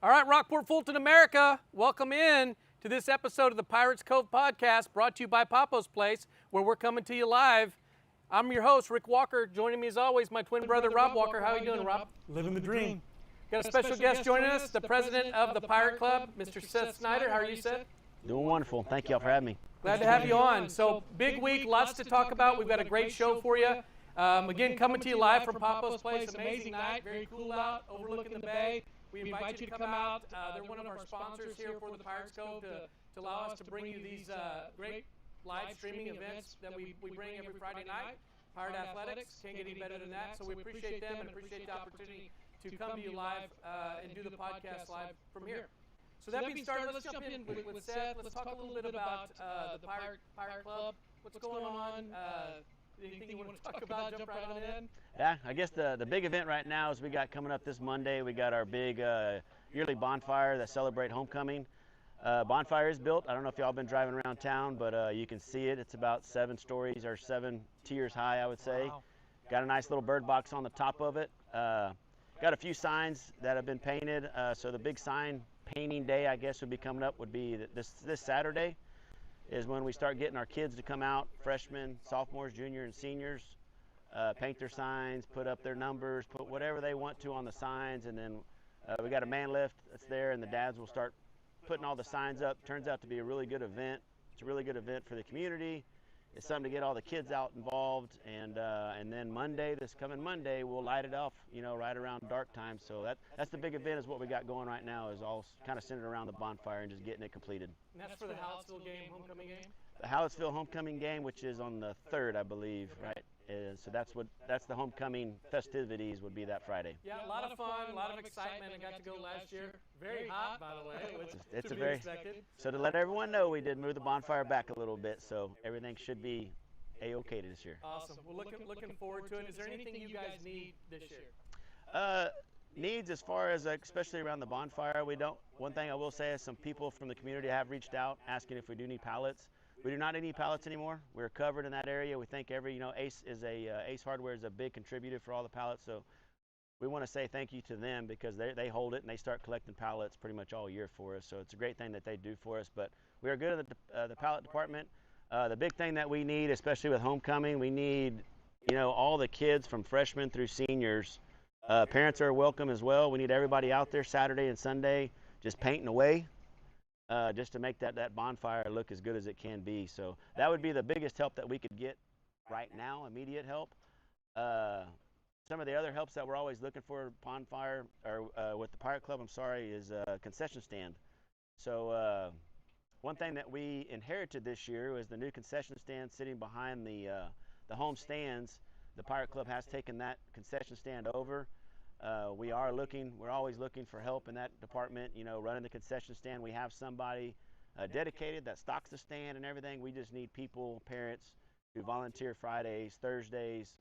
All right, Rockport, Fulton, America, welcome in to this episode of the Pirates Cove podcast, brought to you by Papo's Place, where we're coming to you live. I'm your host, Rick Walker. Joining me as always, my twin brother, Rob Walker. How are you doing, Rob? Living the dream. Got a special guest joining us, the president of the Pirate Club, Mr. Seth Snyder. How are you, Seth? Doing wonderful. Thank you all for having me. Glad to have you on. So, big week, lots to talk about. We've got a great show for you. Again, coming to you live from Papo's Place. Amazing night, very cool out, overlooking the bay. We invite you to come out. They're one of our sponsors here for the Pirates Cove to allow us to bring you these great live streaming events that we bring every Friday night. Pirate Athletics, can't get any better than that. So we appreciate them and appreciate the opportunity to come to you live and do the podcast live from here. So that being started, let's jump in with Seth. Let's talk a little bit about the Pirate Club. What's going on? Anything you want to talk about? Jump right on in. Yeah, I guess the big event right now is we got coming up this Monday. We got our big yearly bonfire that celebrate homecoming. Bonfire is built. I don't know if y'all been driving around town, but you can see it. It's about 7 stories or 7 tiers high, I would say. Wow. Got a nice little bird box on the top of it. Got a few signs that have been painted. So the big sign painting day, I guess, would be coming up. Would be this Saturday. Is when we start getting our kids to come out, freshmen, sophomores, juniors, and seniors, paint their signs, put up their numbers, put whatever they want to on the signs, and then we got a man lift that's there, and the dads will start putting all the signs up. Turns out to be a really good event. It's a really good event for the community. It's something to get all the kids out involved, and then Monday, this coming Monday, we'll light it off, right around dark time. So that's the big event is what we got going right now is all kind of centered around the bonfire and just getting it completed. And that's for the Hallettsville game, homecoming game? The Hallettsville homecoming game, which is on the 3rd, I believe, right? So that's the homecoming festivities would be that Friday. Yeah, a lot of fun, a lot of excitement. I got to go last year. Very hot, by the way. It's a very expected. So to let everyone know, we did move the bonfire back a little bit, so everything should be a-okay this year. Awesome. Well, looking forward to it. Is there anything you guys need this year? Needs as far as especially around the bonfire, we don't. One thing I will say is some people from the community have reached out asking if we do need pallets. We do not need any pallets anymore. We're covered in that area. We think Ace Hardware is a big contributor for all the pallets. So we want to say thank you to them because they hold it and they start collecting pallets pretty much all year for us. So it's a great thing that they do for us. But we are good at the pallet department. The big thing that we need, especially with homecoming, we need all the kids from freshmen through seniors. Parents are welcome as well. We need everybody out there Saturday and Sunday just painting away. Just to make that bonfire look as good as it can be. So that would be the biggest help that we could get right now, immediate help. Some of the other helps that we're always looking for bonfire or with the Pirate Club, is a concession stand. So one thing that we inherited this year was the new concession stand sitting behind the home stands. The Pirate Club has taken that concession stand over. We're always looking for help in that department, running the concession stand. We have somebody dedicated that stocks the stand and everything. We just need people, parents, who volunteer Fridays, Thursdays,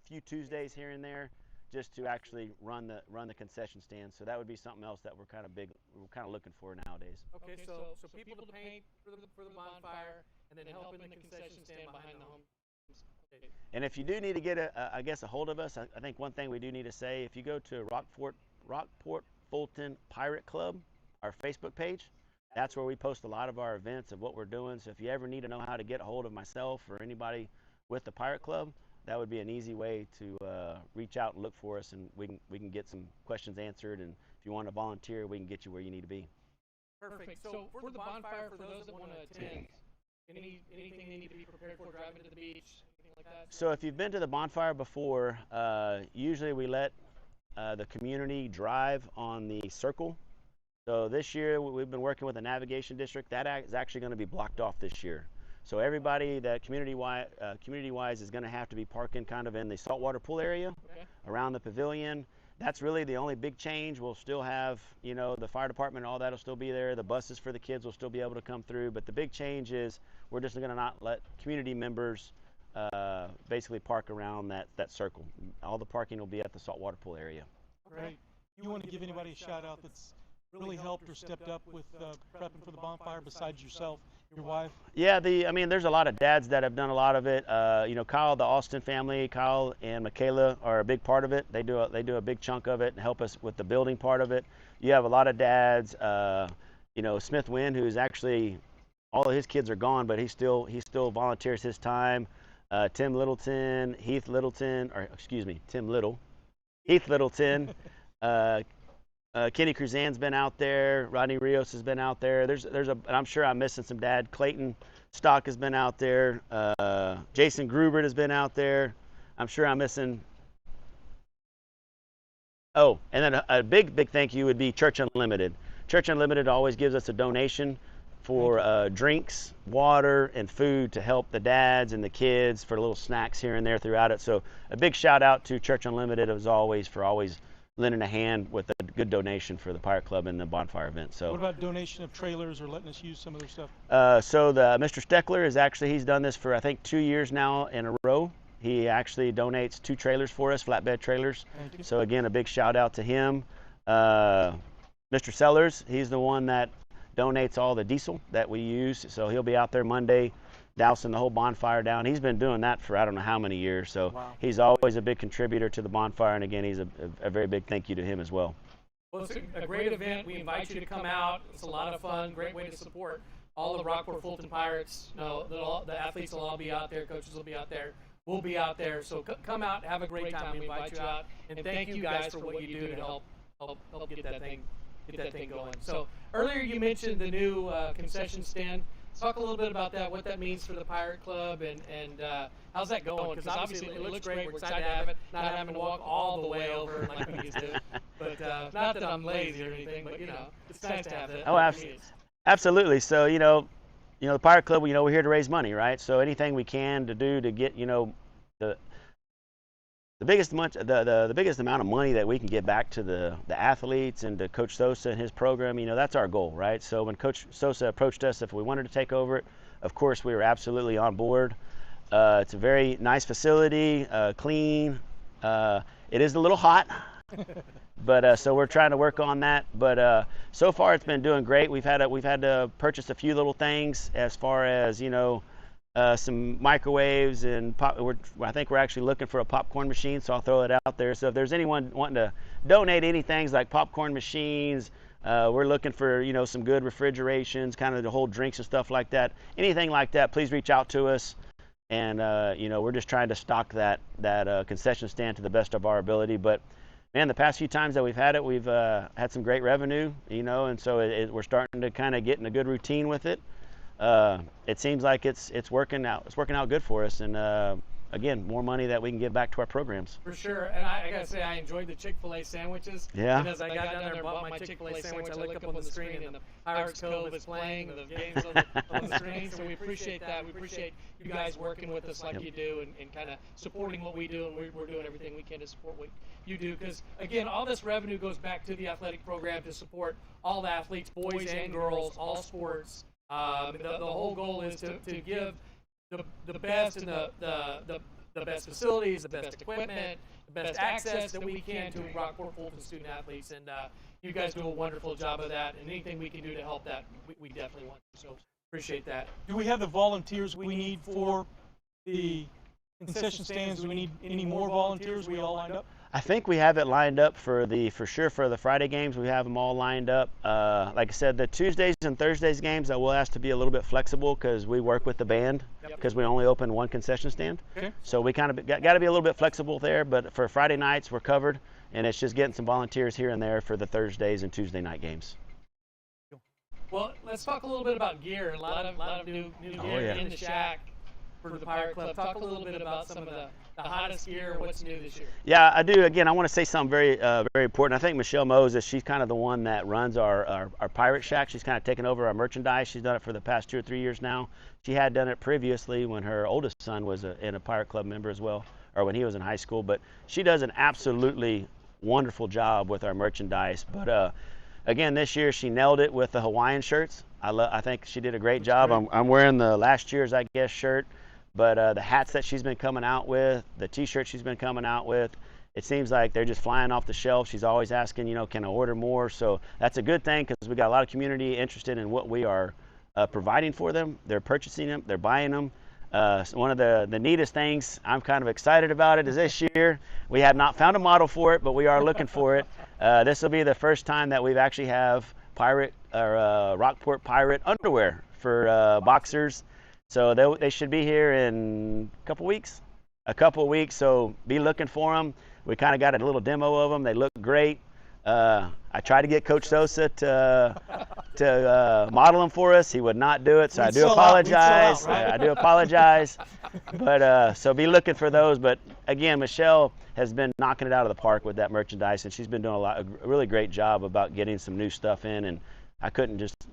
a few Tuesdays here and there, just to actually run the concession stand. So that would be something else that we're kind of looking for nowadays. Okay, so people to paint for the bonfire and then help in the concession stand behind the home. And if you do need to get a hold of us, I think one thing we do need to say, if you go to Rockport Fulton Pirate Club, our Facebook page, that's where we post a lot of our events of what we're doing. So if you ever need to know how to get a hold of myself or anybody with the Pirate Club, that would be an easy way to reach out and look for us, and we can get some questions answered. And if you want to volunteer, we can get you where you need to be. Perfect. So for the bonfire, for those that want to attend, anything they need to be prepared for driving to the beach? Like that? So if you've been to the bonfire before, usually we let the community drive on the circle. So this year we've been working with the navigation district. That is actually going to be blocked off this year. So everybody that community-wise is going to have to be parking kind of in the saltwater pool area, around the pavilion. That's really the only big change. We'll still have, the fire department and all that will still be there. The buses for the kids will still be able to come through. But the big change is we're just going to not let community members basically park around that circle. All the parking will be at the saltwater pool area. Great. You want to give anybody a shout out that's really helped or stepped up with prepping for the bonfire besides yourself Your wife? Yeah, I mean, there's a lot of dads that have done a lot of it. You know, Kyle, the Austin family, Kyle and Michaela are a big part of it. They do a big chunk of it and help us with the building part of it. You have a lot of dads. You know, Smith Wynn, who's actually all of his kids are gone, but he still volunteers his time. Tim Littleton, Heath Littleton, or excuse me, Tim Little, Heath Littleton. Kenny Cruzan's been out there. Rodney Rios has been out there. And I'm sure I'm missing some dad. Clayton Stock has been out there. Jason Grubert has been out there. I'm sure I'm missing. Oh, and then a big thank you would be Church Unlimited. Church Unlimited always gives us a donation for drinks, water, and food to help the dads and the kids for little snacks here and there throughout it. So a big shout out to Church Unlimited as always for always lending a hand with a good donation for the Pirate Club and the bonfire event. So what about donation of trailers or letting us use some of their stuff? So the Mr. Steckler is actually, he's done this for I think 2 years now in a row. He actually donates 2 trailers for us, flatbed trailers. Thank you. So again, a big shout out to him. Mr. Sellers, he's the one that donates all the diesel that we use. So he'll be out there Monday dousing the whole bonfire down. He's been doing that for I don't know how many years. So wow. He's always a big contributor to the bonfire. And again, he's a very big thank you to him as well. Well, it's a great event. We invite you to come out. It's a lot of fun. Great way to support all the Rockport Fulton Pirates. You know, the athletes will all be out there. Coaches will be out there. We'll be out there. So come out, have a great time. We invite you out, and thank you guys for what you do to help get that thing going. So earlier you mentioned the new concession stand. Talk a little bit about that, what that means for the Pirate Club, and how's that going? Because obviously it looks great. We're excited to have it, not having to walk all the way over like we used to. But not that I'm lazy or anything, but you know, it's nice to have that. Oh, absolutely. So you know, the Pirate Club, you know, we're here to raise money, right? So anything we can to do to get, you know, the biggest amount of money that we can get back to the athletes and to Coach Sosa and his program, you know, that's our goal, right? So when Coach Sosa approached us, if we wanted to take over it, of course we were absolutely on board. It's a very nice facility, clean. It is a little hot, but so we're trying to work on that. But so far it's been doing great. We've had to purchase a few little things as far as, you know, some microwaves and I think we're actually looking for a popcorn machine, so I'll throw it out there. So if there's anyone wanting to donate any things like popcorn machines, we're looking for, you know, some good refrigerations, kind of to hold drinks and stuff like that. Anything like that, please reach out to us. And you know, we're just trying to stock that concession stand to the best of our ability. But man, the past few times that we've had it, we've had some great revenue, you know, and so we're starting to kind of get in a good routine with it. It seems like it's working out. It's working out good for us, and again, more money that we can give back to our programs. For sure, and I gotta say, I enjoyed the Chick-fil-A sandwiches. Yeah. And as I got down there and bought my Chick-fil-A sandwich, I looked up on the screen and the Pirates Cove is playing, the games on the screen. So we appreciate that. We appreciate you guys working with us like you do, and kind of supporting what we do, and we're doing everything we can to support what you do. Because again, all this revenue goes back to the athletic program to support all the athletes, boys and girls, all sports. The whole goal is to give the best and the best facilities, the best equipment, the best access that we can to Rockport Fulton student athletes, and you guys do a wonderful job of that. And anything we can do to help that, we definitely want to. So appreciate that. Do we have the volunteers we need for the concession stands? Do we need any more volunteers? We all lined up? I think we have it lined up for sure for the Friday games. We have them all lined up. Like I said, the Tuesdays and Thursdays games, I will ask to be a little bit flexible because we work with the band because we only open one concession stand. Okay. So we kind of got to be a little bit flexible there. But for Friday nights, we're covered, and it's just getting some volunteers here and there for the Thursdays and Tuesday night games. Well, let's talk a little bit about gear. A lot of new gear in the shack for the Pirate Club. Talk a little bit about some of the hottest gear, what's new this year. Yeah, I do. Again, I want to say something very important. I think Michelle Moses, she's kind of the one that runs our Pirate Shack. She's kind of taken over our merchandise. She's done it for the past 2 or 3 years now. She had done it previously when her oldest son was a Pirate Club member as well, or when he was in high school. But she does an absolutely wonderful job with our merchandise. But again, this year she nailed it with the Hawaiian shirts. I think she did a great job. I'm wearing the last year's, I guess, shirt. But the hats that she's been coming out with, the T-shirts she's been coming out with, it seems like they're just flying off the shelf. She's always asking, you know, can I order more? So that's a good thing because we got a lot of community interested in what we are providing for them. They're purchasing them. They're buying them. So one of the neatest things, I'm kind of excited about it, is this year we have not found a model for it, but we are looking for it. This will be the first time that we've actually have pirate or Rockport pirate underwear for boxers. So they should be here in a couple weeks. So be looking for them. We kind of got a little demo of them. They look great. I tried to get Coach Sosa to model them for us. He would not do it, so I do apologize. I do apologize. But so be looking for those. But again, Michelle has been knocking it out of the park with that merchandise, and she's been doing a really great job about getting some new stuff in. And I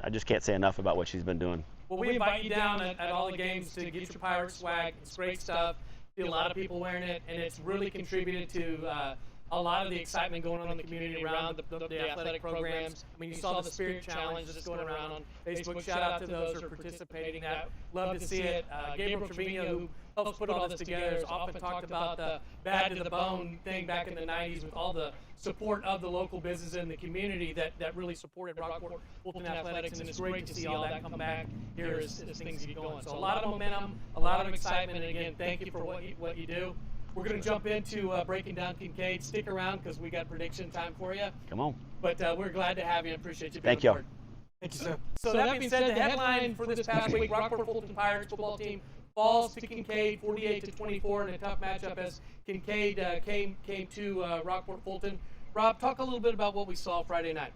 just can't say enough about what she's been doing. Well, we invite you down at all the games to get your pirate swag. It's great stuff. See a lot of people wearing it, and it's really contributed to a lot of the excitement going on in the community around the athletic programs. I mean, you saw the Spirit Challenge that's going around on Facebook. Shout out to those who are participating. I love to see it. Gabriel Trevino, who helps put all this together, has often talked about the bad to the bone thing back in the 90s with all the support of the local businesses in the community that really supported Rockport Fulton Athletics, and it's great to see all that come back here as things get going. So a lot of momentum, a lot of excitement, and again, thank you for what you do. We're going to jump into breaking down Kincaid. Stick around because we got prediction time for you. Come on. But we're glad to have you and appreciate you being Thank you. aboard. Thank you, sir. So that being said, the headline for this past week, Rockport Fulton Pirates football team falls to Kincaid 48-24 in a tough matchup as Kincaid came to Rockport Fulton. Rob, talk a little bit about what we saw Friday night.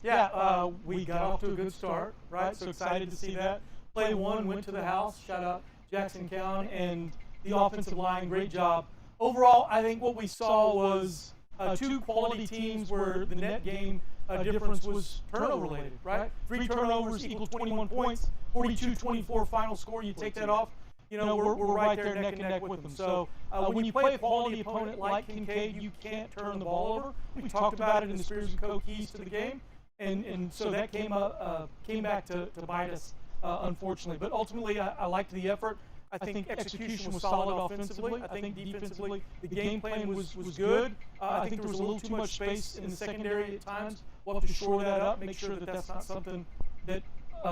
Yeah, we got off to a good start, right? So excited to see that. Play one, went to the house. Shout out Jackson Cowan and the offensive line. Great job. Overall, I think what we saw was two quality teams where the net game difference was turnover related, right? 3 turnovers equals 21 points, 42-24 final score. You take that off, you know, we're right there neck and neck with them. So when you play a quality opponent like Kincaid, you can't turn the ball over. We talked about it in the Spears and Co. keys to the game, and so that came back to bite us, unfortunately. But ultimately, I liked the effort. I think execution was solid offensively. I think defensively, the game plan was good. I think there was a little too much space in the secondary at times. We'll have to shore that up, make sure that that's not something that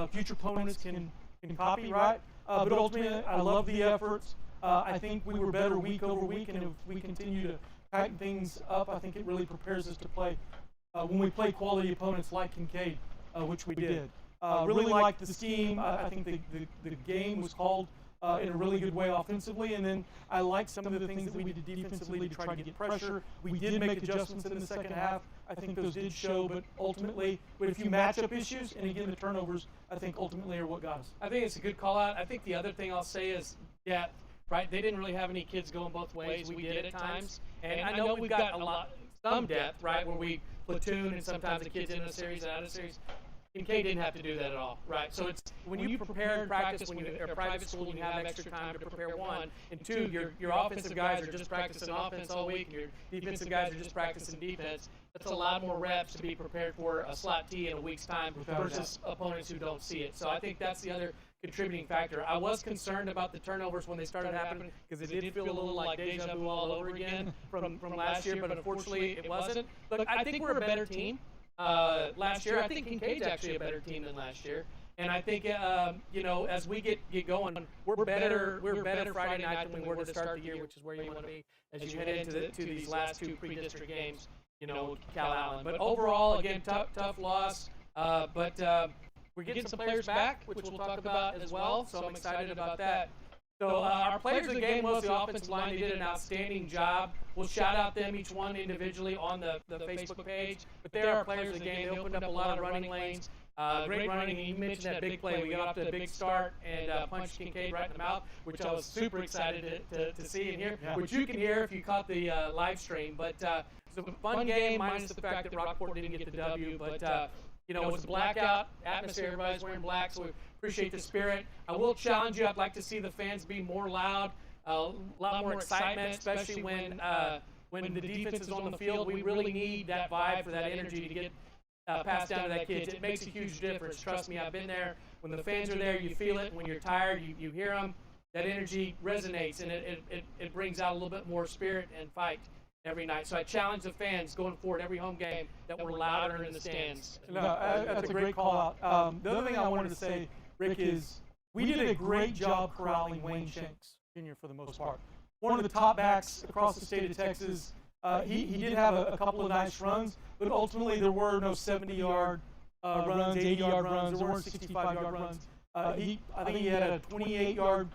future opponents can copy, right? But ultimately, I love the efforts. I think we were better week over week, and if we continue to tighten things up, I think it really prepares us to play when we play quality opponents like Kincaid, which we did. Really liked the scheme. I think the game was called in a really good way offensively, and then I like some of the things that we did defensively to try to get pressure. We did make adjustments in the second half. I think those did show, but ultimately, with a few matchup issues, and again, the turnovers, I think ultimately are what got us. I think it's a good call out. I think the other thing I'll say is depth, right? They didn't really have any kids going both ways. We did at times, and I know we've got some depth, right, where we platoon and sometimes the kids in a series and out of a series. Kincaid didn't have to do that at all, right? So it's when you prepare and practice, when you're a private school, you have extra time to prepare, one, and two, your offensive guys are just practicing offense all week, and your defensive guys are just practicing defense. That's a lot more reps to be prepared for a slot T in a week's time versus opponents who don't see it. So I think that's the other contributing factor. I was concerned about the turnovers when they started happening because it did feel a little like deja vu all over again from last year, but unfortunately it wasn't. Look, I think we're a better team. Last year, I think Kincaid's actually a better team than last year, and I think you know, as we get going, we're better Friday night than we were to start the year, which is where you want to be as you head into these last two pre-district games, you know, Cal Allen. But overall, again, tough loss, but we're getting some players back, which we'll talk about as well. So I'm excited about that. So our players of the game was the offensive line. They did an outstanding job. We'll shout out them, each one individually, on the Facebook page. But they are our players of the game. They opened up a lot of running lanes. Great running. And you mentioned that big play. We got off to a big start and punched Kincaid right in the mouth, which I was super excited to see and hear, which you can hear if you caught the live stream. But it's a fun game, minus the fact that Rockport didn't get the W. But you know, it's a blackout atmosphere. Everybody's wearing black, so we appreciate the spirit. I will challenge you. I'd like to see the fans be more loud, a lot more excitement, especially when the defense is on the field. We really need that vibe for that energy to get passed down to that kid. It makes a huge difference. Trust me, I've been there. When the fans are there, you feel it. When you're tired, you hear them. That energy resonates, and it brings out a little bit more spirit and fight every night. So I challenge the fans going forward every home game that we're louder in the stands. No, that's a great call out. The other thing I wanted to say Rick, is we did a great job corralling Wayne Shanks Jr. for the most part. One of the top backs across the state of Texas. He did have a couple of nice runs, but ultimately there were no 70-yard runs, 80-yard runs. There weren't 65-yard runs. I think he had a 28-yard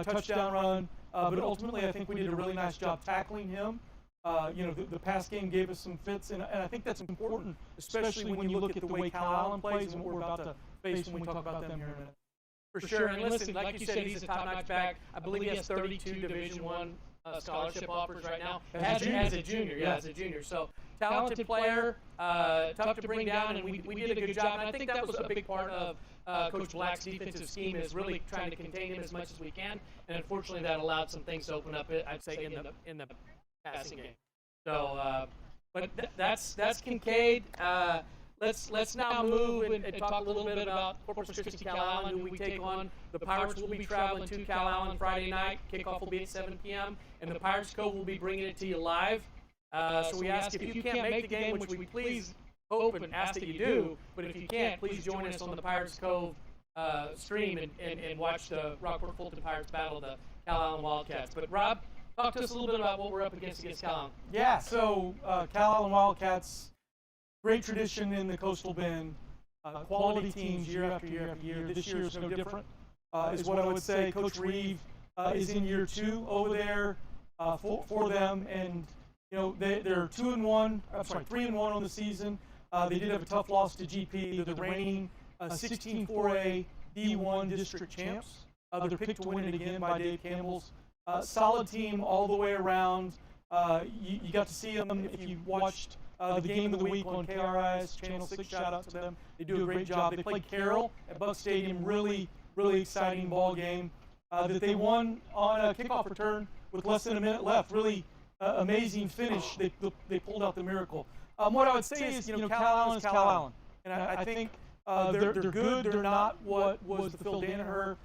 touchdown run, but ultimately I think we did a really nice job tackling him. The pass game gave us some fits, and I think that's important, especially when you look at the way Cal Allen plays and what we're about to face when we talk about them here in a minute. For sure, and listen, like you said, he's a top-notch back. I believe he has 32 Division I scholarship offers right now. As a junior, yeah, as a junior. So talented player, tough to bring down, and we did a good job. And I think that was a big part of Coach Black's defensive scheme, is really trying to contain him as much as we can. And unfortunately, that allowed some things to open up, I'd say, in the passing game. So, but that's Kincaid. Let's now move and talk a little bit about Corpus Christi, Cal Allen, who we take on. The Pirates will be traveling to Cal Allen Friday night. Kickoff will be at 7 p.m. And the Pirates Cove will be bringing it to you live. So we ask, if you can't make the game, which we please hope and ask that you do, but if you can't, please join us on the Pirates Cove stream and watch the Rockport Fulton Pirates battle the Cal Allen Wildcats. But Rob, talk to us a little bit about what we're up against Cal Allen. Yeah, so Cal Allen Wildcats, great tradition in the Coastal Bend, quality teams year after year after year. This year is no different, is what I would say. Coach Reeve is in year 2 over there for them, and they're 2-1. I'm sorry, 3-1 on the season. They did have a tough loss to GP. They're the reigning 16-4A D1 district champs. They're picked to win it again by Dave Campbell's. Solid team all the way around. You got to see them if you watched the game of the week on KRIS Channel 6. Shout out to them. They do a great job. They played Carroll at Buck Stadium. Really, really exciting ball game that they won on a kickoff return with less than a minute left. Really amazing finish. They pulled out the miracle. What I would say is, Cal Allen is Cal Allen, and I think they're good. They're not what was the Phil Danaher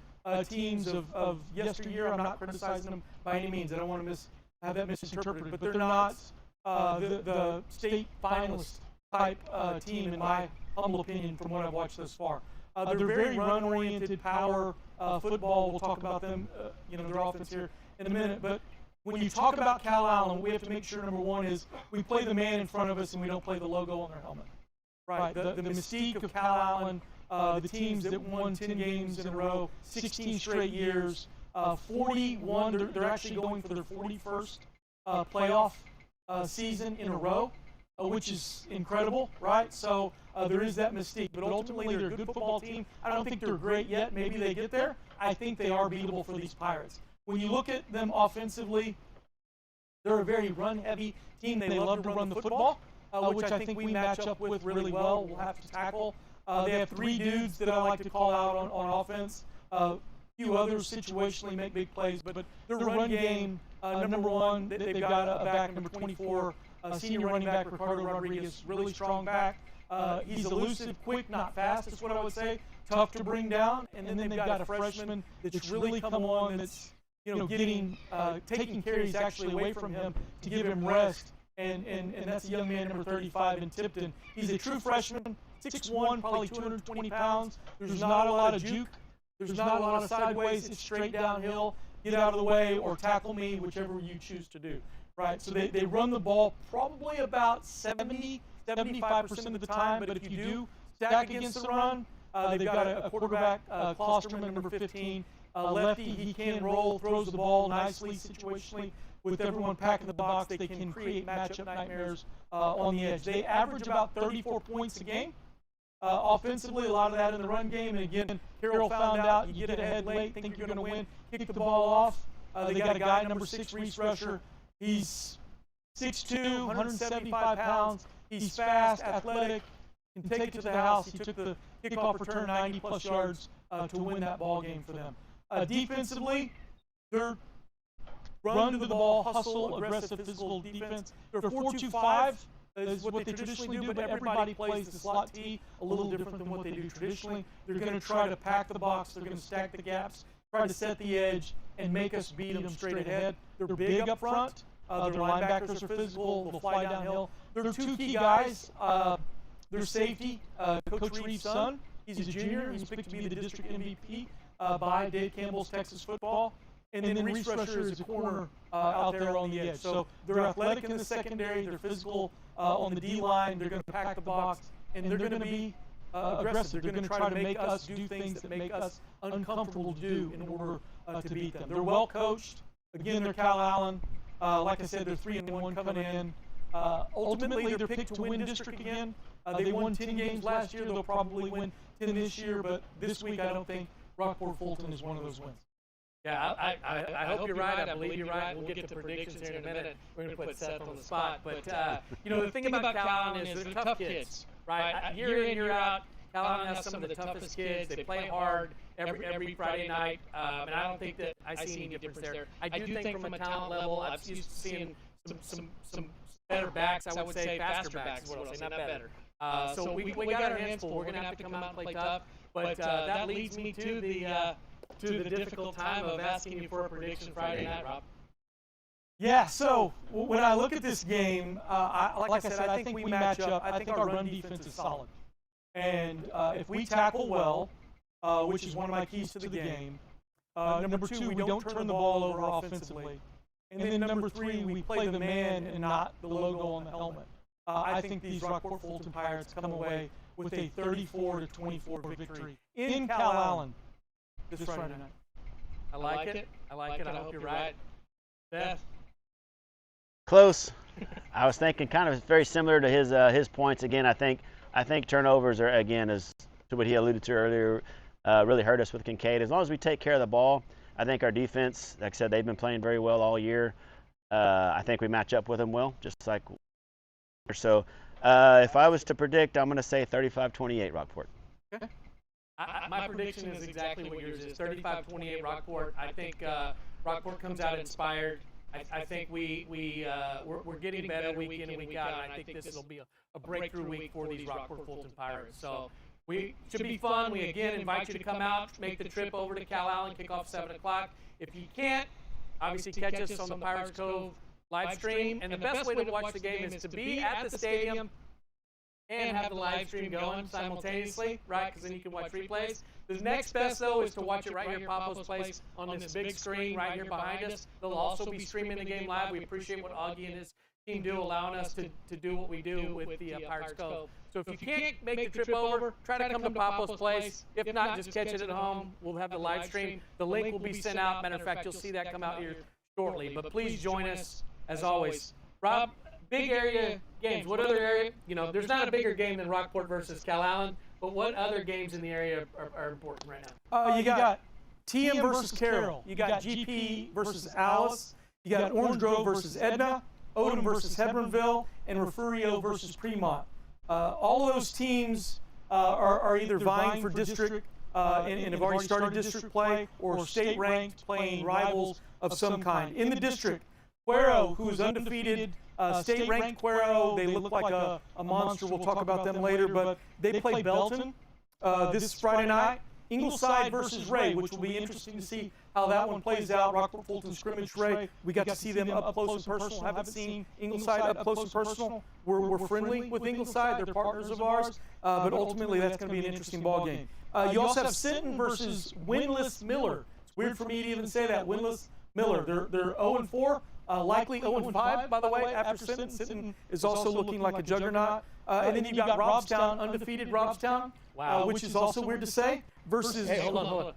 teams of yesteryear. I'm not criticizing them by any means. I don't want to have that misinterpreted, but they're not the state finalist type team, in my humble opinion, from what I've watched thus far. They're very run-oriented, power football. We'll talk about them, their offense here in a minute. But when you talk about Cal Allen, we have to make sure, number one, is we play the man in front of us and we don't play the logo on their helmet. Right. The mystique of Cal Allen, the teams that won 10 games in a row, 16 straight years, 41. They're actually going for their 41st playoff season in a row, which is incredible, right? So there is that mystique, but ultimately they're a good football team. I don't think they're great yet. Maybe they get there. I think they are beatable for these Pirates. When you look at them offensively, they're a very run-heavy team. They love to run the football, which I think we match up with really well. We'll have to tackle. They have 3 dudes that I like to call out on offense. Few others situationally make big plays, but their run game, number one, they've got a back, number 24, senior running back Ricardo Rodriguez, really strong back. He's elusive, quick, not fast, is what I would say. Tough to bring down, and then they've got a freshman that's really come on, that's taking carries actually away from him to give him rest, and that's a young man, number 35 in Tipton. He's a true freshman, 6'1", probably 220 pounds. There's not a lot of juke. There's not a lot of sideways. It's straight downhill. Get out of the way or tackle me, whichever you choose to do. Right? So they run the ball probably about 75% of the time, but if you do stack against the run, they've got a quarterback, Klosterman, number 15, lefty. He can roll, throws the ball nicely, situationally. With everyone packing the box, they can create matchup nightmares on the edge. They average about 34 points a game. Offensively, a lot of that in the run game. And again, Carroll found out you get ahead late, think you're going to win, kick the ball off. They got a guy, number 6, Reese Rusher. He's 6'2", 175 pounds. He's fast, athletic, can take it to the house. He took the kickoff return 90-plus yards to win that ball game for them. Defensively, they're run to the ball, hustle, aggressive, physical defense. They're 4-2-5. Is what they traditionally do, but everybody plays the slot T a little different than what they do traditionally. They're going to try to pack the box. They're going to stack the gaps, try to set the edge, and make us beat them straight ahead. They're big up front. Their linebackers are physical. They'll fly downhill. There are 2 key guys. Their safety, Coach Reeves' son. He's a junior. He's picked to be the district MVP by Dave Campbell's Texas Football. And then Reese Rusher is a corner out there on the edge. So they're athletic in the secondary. They're physical on the D-line. They're going to pack the box, and they're going to be aggressive. They're going to try to make us do things that make us uncomfortable to do in order to beat them. They're well coached. Again, they're Cal Allen. Like I said, they're 3-1 coming in. Ultimately, they're picked to win district again. They won 10 games last year. They'll probably win 10 this year, but this week I don't think Rockport Fulton is one of those wins. Yeah, I hope you're right. I believe you're right. We'll get to predictions here in a minute. We're going to put Seth on the spot. But, you know, the thing about Cal Allen is they're tough kids, right? Year in, year out, Cal Allen has some of the toughest kids. They play hard every Friday night, and I don't think that I see any difference there. I do think from a talent level, I'm used to seeing some better backs, I would say, faster backs is what I'll say, not better. So we got our hands full. We're going to have to come out and play tough. But that leads me to the difficult time of asking you for a prediction Friday night, Rob. Yeah, so when I look at this game, like I said, I think we match up. I think our run defense is solid. And if we tackle well, which is one of my keys to the game, number two, we don't turn the ball over offensively. And then number three, we play the man and not the logo on the helmet. I think these Rockport Fulton Pirates come away with a 34-24 victory in Cal Allen this Friday night. I like it. I like it. I hope you're right. Beth? Close. I was thinking kind of very similar to his points. Again, I think turnovers are, again, as to what he alluded to earlier, really hurt us with Kincaid. As long as we take care of the ball, I think our defense, like I said, they've been playing very well all year. I think we match up with them well, just like so. If I was to predict, I'm going to say 35-28 Rockport. Okay. My prediction is exactly what yours is, 35-28 Rockport. I think Rockport comes out inspired. I think we're getting better week in and week out, and I think this will be a breakthrough week for these Rockport Fulton Pirates. So we should be fun. We again invite you to come out, make the trip over to Cal Allen, kick off 7 o'clock. If you can't, obviously catch us on the Pirates Cove live stream. And the best way to watch the game is to be at the stadium and have the live stream going simultaneously, right? Because then you can watch replays. The next best, though, is to watch it right here at Papo's Place on this big screen right here behind us. They'll also be streaming the game live. We appreciate what Augie and his team do, allowing us to do what we do with the Pirates Cove. So if you can't make the trip over, try to come to Papo's Place. If not, just catch it at home. We'll have the live stream. The link will be sent out. Matter of fact, you'll see that come out here shortly. But please join us, as always. Rob, big area games. What other area? You know, there's not a bigger game than Rockport versus Cal Allen, but what other games in the area are important right now? You got TM versus Carroll. You got GP versus Alice. You got Orange Grove versus Edna, Odom versus Hebronville, and Refugio versus Fremont. All of those teams are either vying for district and have already started district play, or state ranked playing rivals of some kind. In the district, Cuero, who is undefeated, state-ranked Cuero, they look like a monster. We'll talk about them later, but they play Belton this Friday night. Ingleside versus Ray, which will be interesting to see how that one plays out. Rockport Fulton scrimmage Ray. We got to see them up close and personal. Haven't seen Ingleside up close and personal. We're friendly with Ingleside. They're partners of ours, but ultimately that's going to be an interesting ball game. You also have Sinton versus Winless Miller. It's weird for me to even say that. Winless Miller. They're 0-4. Likely 0-5, by the way, after Sinton. Sinton is also looking like a juggernaut. And then you've got Robstown, undefeated Robstown, which is also weird to say, versus... Hey, hold on.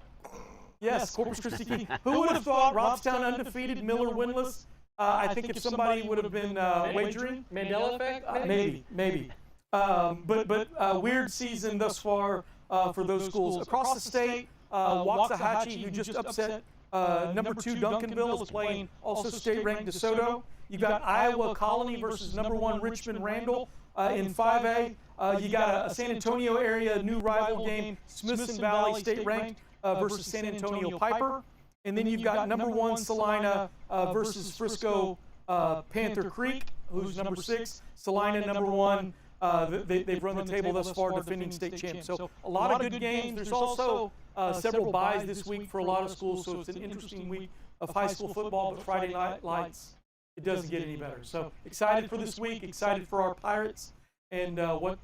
Yes, Corpus Christi Key. Who would have thought Robstown undefeated, Miller winless? I think if somebody would have been wagering... Mandela effect? Maybe. But weird season thus far for those schools. Across the state, Waxahachie, who just upset number 2 Duncanville, is playing also state-ranked DeSoto. You've got Iowa Colony versus number 1 Richmond Randall in 5A. You got a San Antonio area new rival game, Smithson Valley state-ranked versus San Antonio Piper. And then you've got number 1 Salina versus Frisco Panther Creek, who's number 6. Salina number 1. They've run the table thus far, defending state champs. So a lot of good games. There's also several byes this week for a lot of schools, so it's an interesting week of high school football. But Friday night lights, it doesn't get any better. So excited for this week, excited for our Pirates, and what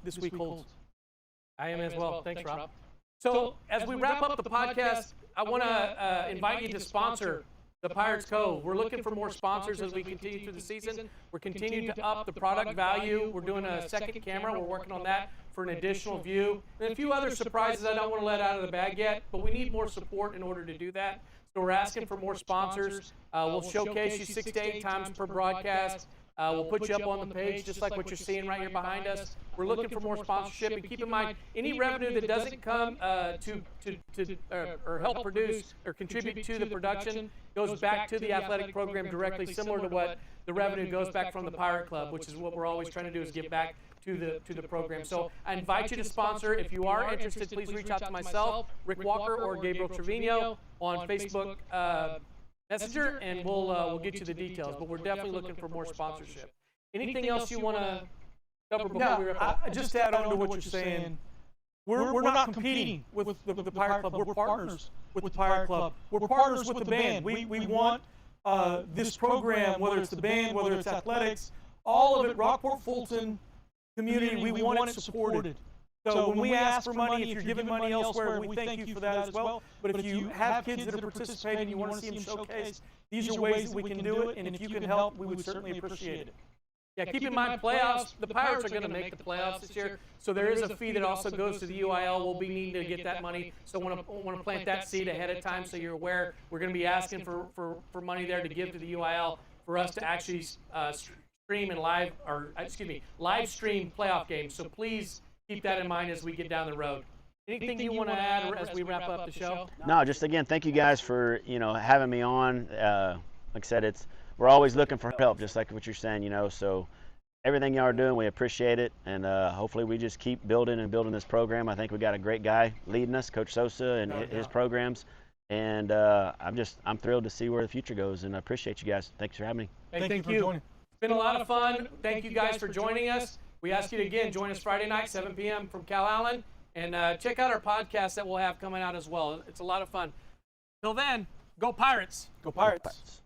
this week holds. I am as well. Thanks, Rob. So as we wrap up the podcast, I want to invite you to sponsor the Pirates Cove. We're looking for more sponsors as we continue through the season. We're continuing to up the product value. We're doing a second camera. We're working on that for an additional view. And a few other surprises I don't want to let out of the bag yet, but we need more support in order to do that. So we're asking for more sponsors. We'll showcase you 6 to 8 times per broadcast. We'll put you up on the page just like what you're seeing right here behind us. We're looking for more sponsorship, and keep in mind, any revenue that doesn't come or help produce or contribute to the production goes back to the athletic program directly, similar to what the revenue goes back from the Pirate Club, which is what we're always trying to do, is give back to the program. So I invite you to sponsor. If you are interested, please reach out to myself, Rick Walker, or Gabriel Trevino on Facebook Messenger, and we'll get you the details. But we're definitely looking for more sponsorship. Anything else you want to cover before we wrap up? Just to add on to what you're saying, we're not competing with the Pirate Club. We're partners with the Pirate Club. We're partners with the band. We want this program, whether it's the band, whether it's athletics, all of it, Rockport Fulton community, we want it supported. So when we ask for money, if you're giving money elsewhere, we thank you for that as well. But if you have kids that are participating and you want to see them showcased, these are ways that we can do it, and if you can help, we would certainly appreciate it. Yeah, keep in mind, playoffs, the Pirates are going to make the playoffs this year, so there is a fee that also goes to the UIL. We'll be needing to get that money, so I want to plant that seed ahead of time so you're aware. We're going to be asking for money there to give to the UIL for us to actually stream and live stream playoff games. So please keep that in mind as we get down the road. Anything you want to add as we wrap up the show? No, just again, thank you guys for having me on. Like I said, we're always looking for help, just like what you're saying, So everything y'all are doing, we appreciate it, and hopefully we just keep building this program. I think we got a great guy leading us, Coach Sosa, and his programs, and I'm thrilled to see where the future goes, and I appreciate you guys. Thanks for having me. Hey, thank you. It's been a lot of fun. Thank you guys for joining us. We ask you to, again, join us Friday night, 7 p.m. from Cal Allen, and check out our podcast that we'll have coming out as well. It's a lot of fun. Till then, go Pirates. Go Pirates.